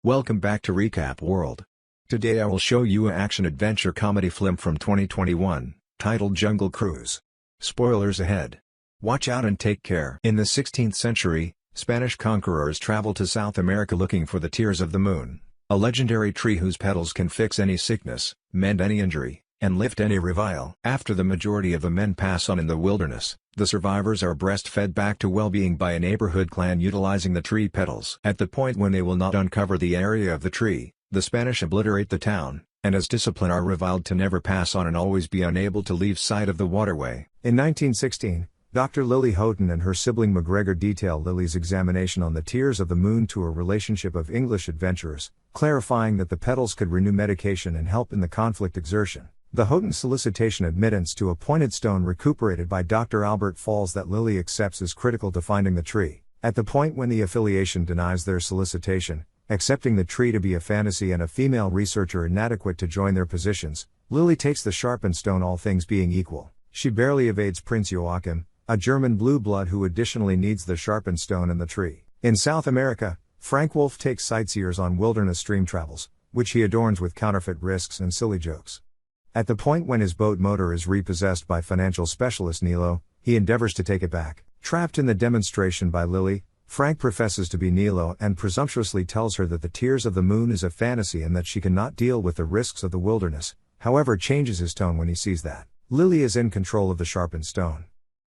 Welcome back to Recap World. Today I will show you an action-adventure comedy film from 2021, titled Jungle Cruise. Spoilers ahead. Watch out and take care. In the 16th century, Spanish conquerors traveled to South America looking for the tears of the moon, a legendary tree whose petals can fix any sickness, mend any injury, and lift any revile. After the majority of the men pass on in the wilderness, the survivors are breastfed back to well-being by a neighborhood clan utilizing the tree petals. At the point when they will not uncover the area of the tree, the Spanish obliterate the town, and as discipline are reviled to never pass on and always be unable to leave sight of the waterway. In 1916, Dr. Lily Houghton and her sibling McGregor detail Lily's examination on the tears of the moon to a relationship of English adventurers, clarifying that the petals could renew medication and help in the conflict exertion. The Houghton solicitation admittance to a pointed stone recuperated by Dr. Albert Falls that Lily accepts is critical to finding the tree. At the point when the affiliation denies their solicitation, accepting the tree to be a fantasy and a female researcher inadequate to join their positions, Lily takes the sharpened stone, all things being equal. She barely evades Prince Joachim, a German blue blood who additionally needs the sharpened stone and the tree. In South America, Frank Wolf takes sightseers on wilderness stream travels, which he adorns with counterfeit risks and silly jokes. At the point when his boat motor is repossessed by financial specialist Nilo, he endeavors to take it back. Trapped in the demonstration by Lily, Frank professes to be Nilo and presumptuously tells her that the tears of the moon is a fantasy and that she cannot deal with the risks of the wilderness, however changes his tone when he sees that Lily is in control of the sharpened stone.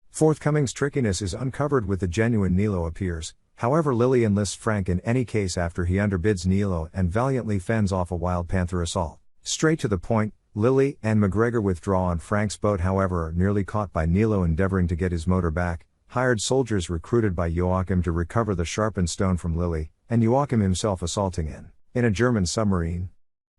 Forthcoming's trickiness is uncovered with the genuine Nilo appears, however Lily enlists Frank in any case after he underbids Nilo and valiantly fends off a wild panther assault. Straight to the point, Lily and McGregor withdraw on Frank's boat, however are nearly caught by Nilo endeavoring to get his motor back. Hired soldiers recruited by Joachim to recover the sharpened stone from Lily, and Joachim himself assaulting in a German submarine.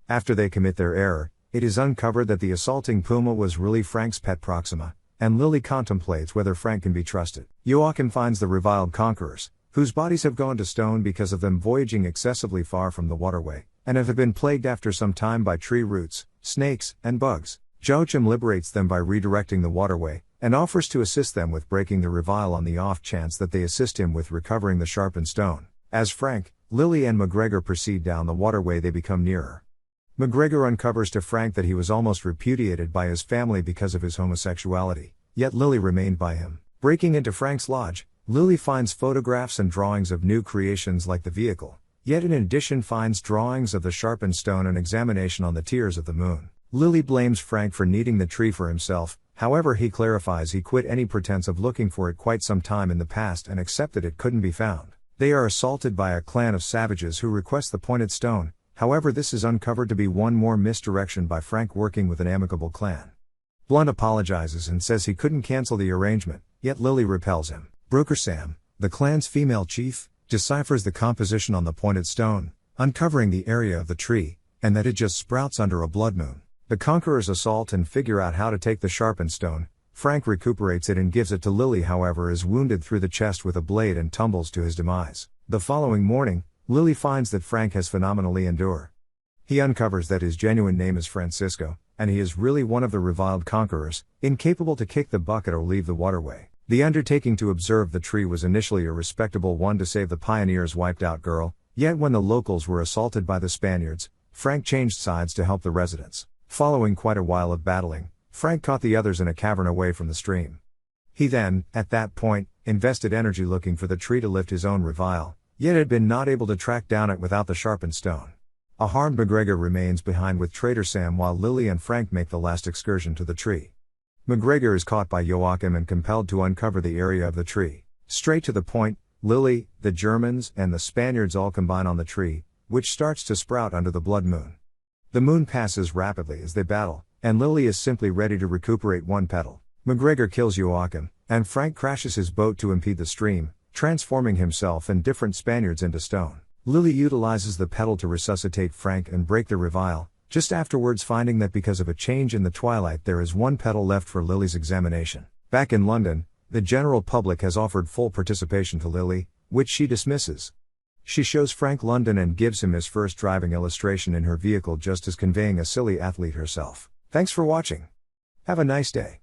After they commit their error, it is uncovered that the assaulting puma was really Frank's pet Proxima, and Lily contemplates whether Frank can be trusted. Joachim finds the reviled conquerors, whose bodies have gone to stone because of them voyaging excessively far from the waterway, and have been plagued after some time by tree roots, snakes, and bugs. Joachim liberates them by redirecting the waterway, and offers to assist them with breaking the revile on the off chance that they assist him with recovering the sharpened stone. As Frank, Lily and McGregor proceed down the waterway, they become nearer. McGregor uncovers to Frank that he was almost repudiated by his family because of his homosexuality, yet Lily remained by him. Breaking into Frank's lodge, Lily finds photographs and drawings of new creations like the vehicle, yet in addition finds drawings of the sharpened stone and examination on the tears of the moon. Lily blames Frank for needing the tree for himself, however he clarifies he quit any pretense of looking for it quite some time in the past and accepted it couldn't be found. They are assaulted by a clan of savages who request the pointed stone, however this is uncovered to be one more misdirection by Frank working with an amicable clan. Blunt apologizes and says he couldn't cancel the arrangement, yet Lily repels him. Broker Sam, the clan's female chief, deciphers the composition on the pointed stone, uncovering the area of the tree, and that it just sprouts under a blood moon. The conquerors assault and figure out how to take the sharpened stone. Frank recuperates it and gives it to Lily, however is wounded through the chest with a blade and tumbles to his demise. The following morning, Lily finds that Frank has phenomenally endured. He uncovers that his genuine name is Francisco, and he is really one of the reviled conquerors, incapable to kick the bucket or leave the waterway. The undertaking to observe the tree was initially a respectable one to save the pioneers' wiped-out girl, yet when the locals were assaulted by the Spaniards, Frank changed sides to help the residents. Following quite a while of battling, Frank caught the others in a cavern away from the stream. He then, at that point, invested energy looking for the tree to lift his own revile, yet had been not able to track down it without the sharpened stone. A harmed McGregor remains behind with Trader Sam while Lily and Frank make the last excursion to the tree. McGregor is caught by Joachim and compelled to uncover the area of the tree. Straight to the point, Lily, the Germans, and the Spaniards all combine on the tree, which starts to sprout under the blood moon. The moon passes rapidly as they battle, and Lily is simply ready to recuperate one petal. McGregor kills Joachim, and Frank crashes his boat to impede the stream, transforming himself and different Spaniards into stone. Lily utilizes the petal to resuscitate Frank and break the revile, just afterwards finding that because of a change in the twilight there is one petal left for Lily's examination. Back in London, the general public has offered full participation to Lily, which she dismisses. She shows Frank London and gives him his first driving illustration in her vehicle, just as conveying a silly athlete herself. Thanks for watching. Have a nice day.